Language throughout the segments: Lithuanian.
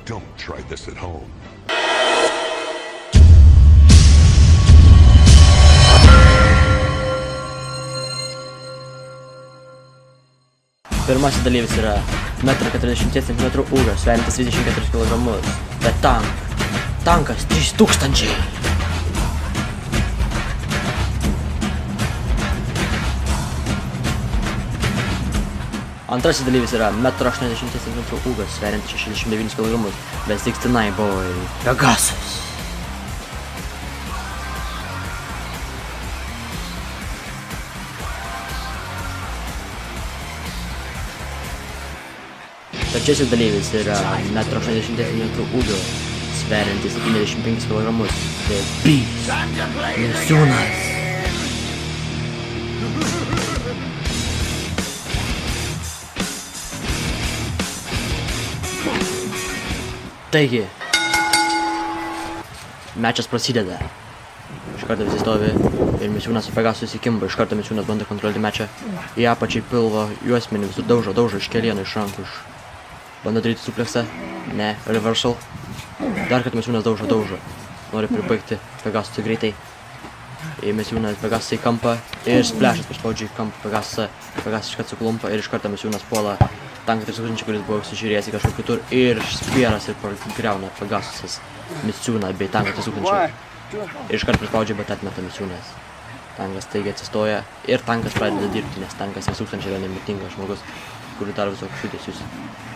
Don't try this at home. Pirmasis dalyvis yra 1,40 cm ūgio, sveriantis 24 kg, bet tankas 3000. Antrasis dalyvis yra 1,80 cm ūgio, sveriantis 69 kg, bet 69 boy, Pegasus. Trečiasis dalyvis yra 1,80 cm ūgio, sveriantis 75 kg, bet Misiūnas. Taigi, mečas prasideda. Iš karto visi stovi ir Misiūnas su Pegasu įsikimba. Iš karto Misiūnas bando kontroliuoti mečą. Į apačią pilvo juosmenį visur daužo iš kelieno iš rankų. Bando daryti supleksą. Ne, reversal. Dar kad Misiūnas daužo. Nori pribaigti Pegasusą greitai. Ir Misiūnas Pegasusą į kampą ir splešas paspaudžia į kampą Pegasusą. Pegasusas iškart suklumpa ir iš karto Misiūnas puola tanką 3000, kuris buvo sužiūrėjęs į kažkur kitur, ir spieras ir griauna Pegasusas Misiūną bei tanką 3000. Ir iš karto prispaudžia, bet atmeta Misiūnas. Tankas staigiai atsistoja ir tankas pradeda dirbti, nes tankas 1000 yra nemirtingas žmogus, kuris daro visokius judesius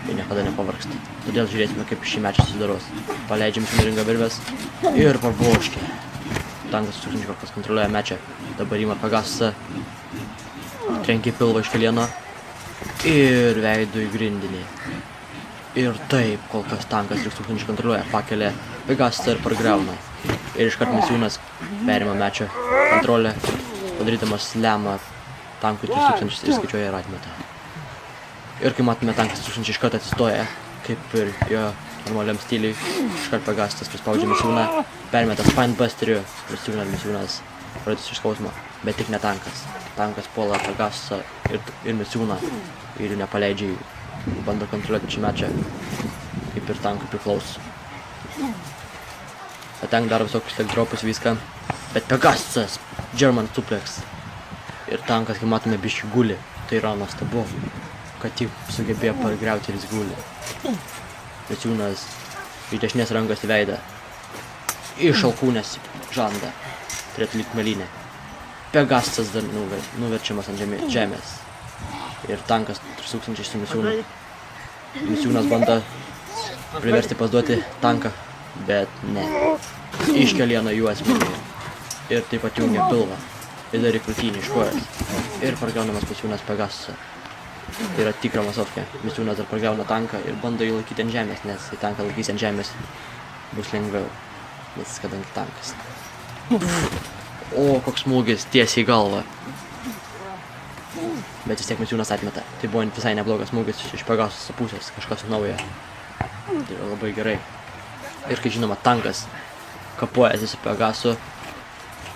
ir niekada nepavargsta. Todėl žiūrėsime, kaip šį mečą susidaros. Paleidžiam Misiūną ringo virvės ir parbloškia. Tankas 1000 kartas kontroliuoja mečą. Dabar ima Pegasusą, trenkia pilvą iš kelieno ir veidu į grindinį. Ir taip, kol kas tankas 3000 kontroliuoja, pakelia Pegasusą ir pargriauna. Ir iškart Misiūnas perima mečio kontrolę, padarydamas slemą tankui 3000 ir skaičiuoja ir atmeta. Ir kai matome, tankas 3000 iškart atsistoja, kaip ir jo normaliam stiliui, iškart Pegasusas prispaudžia Misiūną, permeta Spinebusteriu Misiūną ir Misiūnas pradės iš skausmo, bet tik ne tankas. Tankas puola Pegasusą ir Misiūną ir jų nepaleidžia, bando kontroliuoti šį mečą, kaip ir tankui priklauso. Tank daro visokius leg dropus viską, bet Pegasusas, German suplex. Ir tankas, kai matome, biškį guli. Tai yra nuostabu, kad jį sugebėjo pargriauti ir jis guli. Misiūnas iš dešinės rankos į veidą, iš alkūnės žandą, turėtų lyg melinė. Pegasusas dar nuverčiamas ant žemės. Ir tankas 3000 su Misiūnu. Misiūnas bando priversti pasduoti tanką, bet ne. Iš kelieno juosmenį ir taip pat jungia pilvą ir dar į krūtinį iš kojas. Ir pargaunamas Misiūnas Pegasusą. Tai yra tikra masovkė. Misiūnas dar pargauna tanką ir bando jį laikyti ant žemės, nes į tanką laikys ant žemės bus lengviau, nes kadangi tankas. O, koks smūgis tiesiai į galvą. Bet vis tiek Misiūnas atmeta. Tai buvo visai neblogas smūgis iš Pegasuso pusės, kažkas naujo. Tai yra labai gerai. Ir kai žinoma, tankas kapuojasi su Pegasu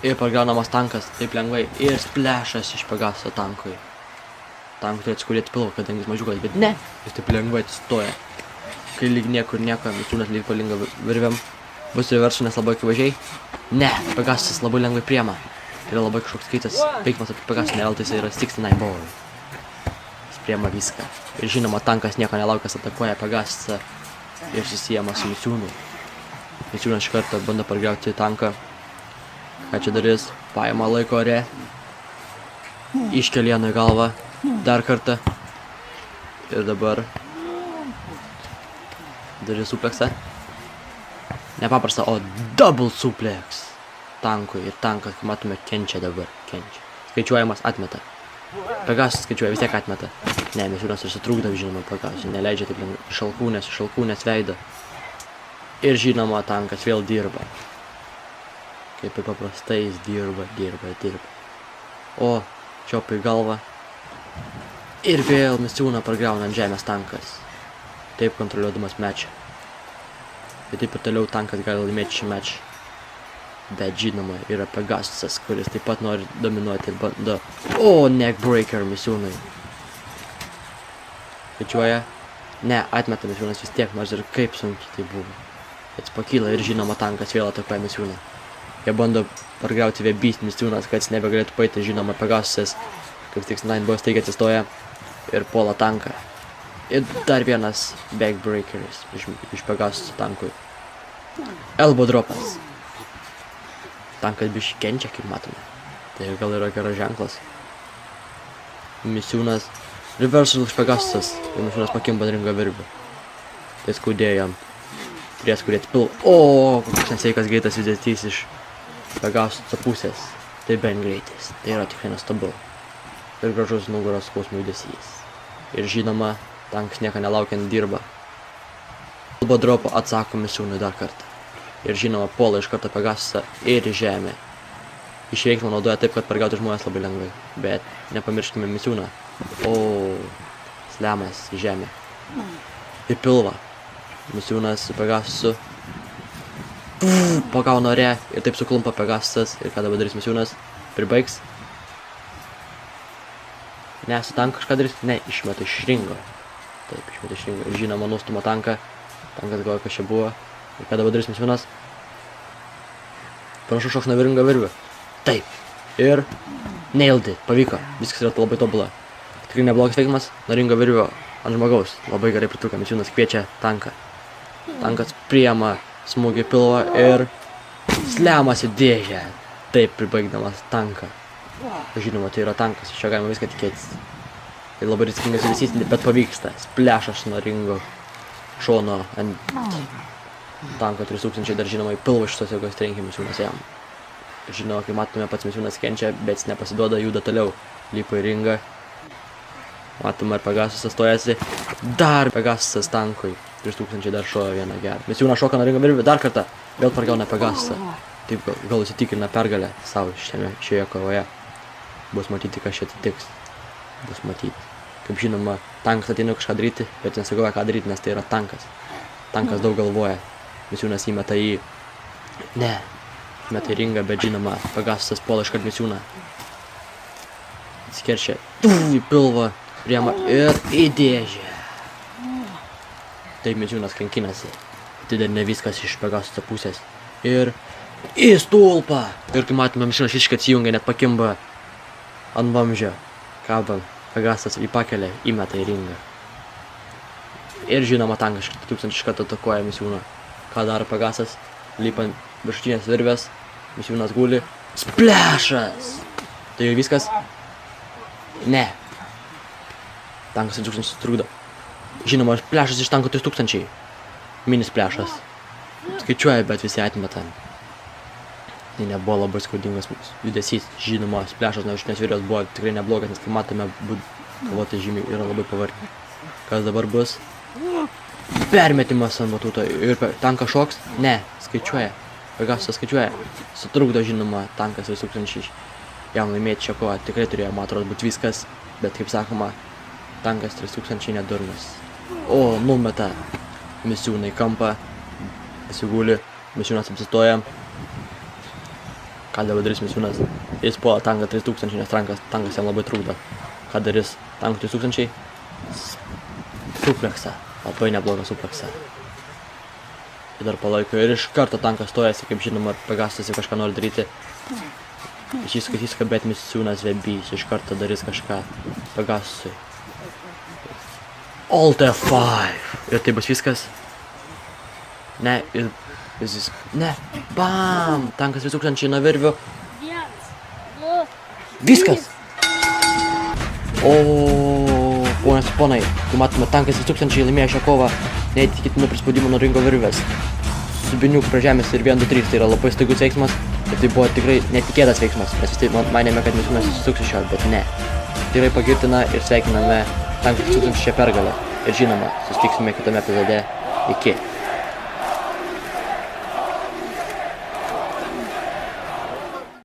ir pargaunamas tankas taip lengvai ir splešas iš Pegasuso tankui. Tankui turėtų skulėti pilvą, kadangi jis mažiukas, bet ne, jis taip lengvai atsistoja. Kai lyg niekur nieko, Misiūnas lyg palinga virvėm, bus reversų, nes labai akivaizdžiai. Ne, Pegasusas labai lengvai priema. Tai yra labai kažkoks skaitas veiksmas apie Pegasusą, ne, tai jis yra 69 boy. Jis priema viską. Ir žinoma, tankas nieko nelaukęs atakuoja Pegasusą ir susijama su Misiūnu. Misiūnas iš karto bando pargriauti tanką. Ką čia darys? Paima laiko ore. Iš kelieno į galvą. Dar kartą. Ir dabar darys supleksą. Nepaprasta, o double suplex tankui. Ir tankas, kaip matome, kenčia dabar. Kenčia. Skaičiuojamas atmeta. Pegasus skaičiuoja, vis tiek atmeta. Ne, Misiūnas ir sutrūkdavo, žinoma, Pegasusui. Neleidžia taip lengvai. Iš alkūnės veido. Ir žinoma, tankas vėl dirba. Kaip ir paprastai jis dirba. O, čiopa į galvą. Ir vėl Misiūną pargriauna ant žemės tankas. Taip kontroliuodamas mečą. Ir taip ir toliau tankas gali laimėti šį mečą. Bet žinoma, yra Pegasusas, kuris taip pat nori dominuoti ir bando. O, neckbreaker Misiūnui. Skaičiuoja. Ne, atmeta Misiūnas vis tiek, nors ir kaip sunkiai tai buvo. Jis pakyla ir žinoma tankas vėl atakuoja Misiūną. Jie bando pargriauti Vebys Misiūnas, kad jis nebegalėtų paeiti, žinoma Pegasusas, kaip tik 9 buvo staigiai atsistoja ir puola tanką. Ir dar vienas backbreakeris iš Pegasus tankui. Elbow dropas. Tankas biškį kenčia, kaip matome. Tai gal yra geras ženklas. Misiūnas reversal iš Pegasusas ir Misiūnas pakimba ringo virvių. Tai skaudėjo jam. Prieskurį atpil. O, koks nesveikas greitas judesys iš Pegasuso pusės. Tai bent greitis. Tai yra tikrai nuostabu. Ir gražus nugaros skausmų judesys. Ir žinoma, tankas nieko nelaukiant dirba. Elbow dropo atsako Misiūnui dar kartą. Ir žinoma, puola iš karto Pegasusą ir į žemę. Iš veiksmo naudoja taip, kad pargauti žmonės labai lengvai. Bet nepamirškime Misiūną. O, slemas į žemę. Į pilvą. Misiūnas su Pegasusu pagauna ore ir taip suklumpa Pegasusas. Ir ką dabar darys Misiūnas? Pribaigs. Ne, su tanku kažką darys? Ne, išmeta iš ringo. Taip, išmeta iš ringo. Ir žinoma, nustuma tanką. Tankas galvoja, kas čia buvo. Ir ką dabar darys Misiūnas? Panašu šoks nuo ringo virvių. Taip. Ir nailed it. Pavyko. Viskas yra labai tobula. Tikrai neblogas veiksmas. Nuo ringo virvių ant žmogaus. Labai gerai pritruko. Misiūnas kviečia tanką. Tankas priima smūgį pilvą ir slemas į dėžę. Taip pribaigdamas tanką. Žinoma, tai yra tankas. Iš jo galima viską tikėtis. Tai labai rizikingas judesys, bet pavyksta. Splešas nuo ringo šono ant tanko 3000 dar žinoma į pilvą iš tos jėgos trenkė Misiūnas jam. Žinoma, kai matome, pats Misiūnas kenčia, bet jis nepasiduoda, juda toliau. Lipa į ringą. Matome, ir Pegasusas stojasi. Dar Pegasusas tankui. 3000 dar šojo vieną gerą. Misiūnas šoka nuo ringo virvių dar kartą. Vėl pargauna Pegasusą. Taip gal įsitikrina pergalę savo šioje kovoje. Bus matyti, kas čia atsitiks. Bus matyti. Kaip žinoma, tankas ateina kažką daryti, bet nesugalvoja ką daryti, nes tai yra tankas. Tankas daug galvoja. Misiūnas įmeta į... Ne. Meta į ringą, bet žinoma, Pegasusas puola iškart Misiūną. Atsikerčia į pilvą, priema ir į dėžę. Taip Misiūnas kankinasi. Tai dar ne viskas iš Pegasuso pusės. Ir į stulpą. Ir kai matome, Misiūnas visiškai atsijungia, net pakimba ant vamzdžio. Kabant, Pegasusas jį pakelia, įmeta į ringą. Ir žinoma, tankas 1000 iš karto atakuoja Misiūną. Ką daro Pegasusas? Lipa viršutinės virvės, Misiūnas guli. Splešas! Tai jau viskas? Ne. Tankas 1000 trukdo. Žinoma, splešas iš tanko 3000. Mini splešas. Skaičiuoja, bet visi atmeta. Tai nebuvo labai skaudingas judesys. Žinoma, splešas nuo viršutinės virvės buvo tikrai neblogas, nes kai matome, kovoti žymiai yra labai pavargę. Kas dabar bus? Permetimas ant batuto ir tankas šoks? Ne, skaičiuoja. Pegasusas skaičiuoja. Sutrukdo žinoma tankas 3000. Jam laimėti šią kovą tikrai turėjo, man atrodo, būti viskas. Bet kaip sakoma, tankas 3000 nedurnas. O, numeta Misiūną į kampą. Pasiguli. Misiūnas apsistoja. Ką dabar darys Misiūnas? Jis puola tanką 3000, nes tankas jam labai trukdo. Ką darys tankų 3000? Supleksą. Labai neblogą supleksą. Ir dar palaiko ir iš karto tankas stojasi, kaip žinoma, Pegasusas kažką nori daryti. Jis skaitys, kad bet Misiūnas Vebys iš karto darys kažką Pegasusui. Alt F5. Ir tai bus viskas. Ne, ir jis... Ne, bam! Tankas 1000 nuo virvių. Viskas! O, ponas ir ponai, kai matome, tankas 1000 laimėjo šią kovą, neįtikėtinų prispaudimų nuo ringo virvės. Subiniuk prie žemės ir 1, 2, 3, tai yra labai staigus veiksmas, bet tai buvo tikrai netikėtas veiksmas, nes vis tai manėme, kad Misiūnas išsisuks iš jo, bet ne. Tikrai pagirtina ir sveikiname tankas 1000 šią pergalę. Ir žinoma, susitiksime kitame epizode. Iki.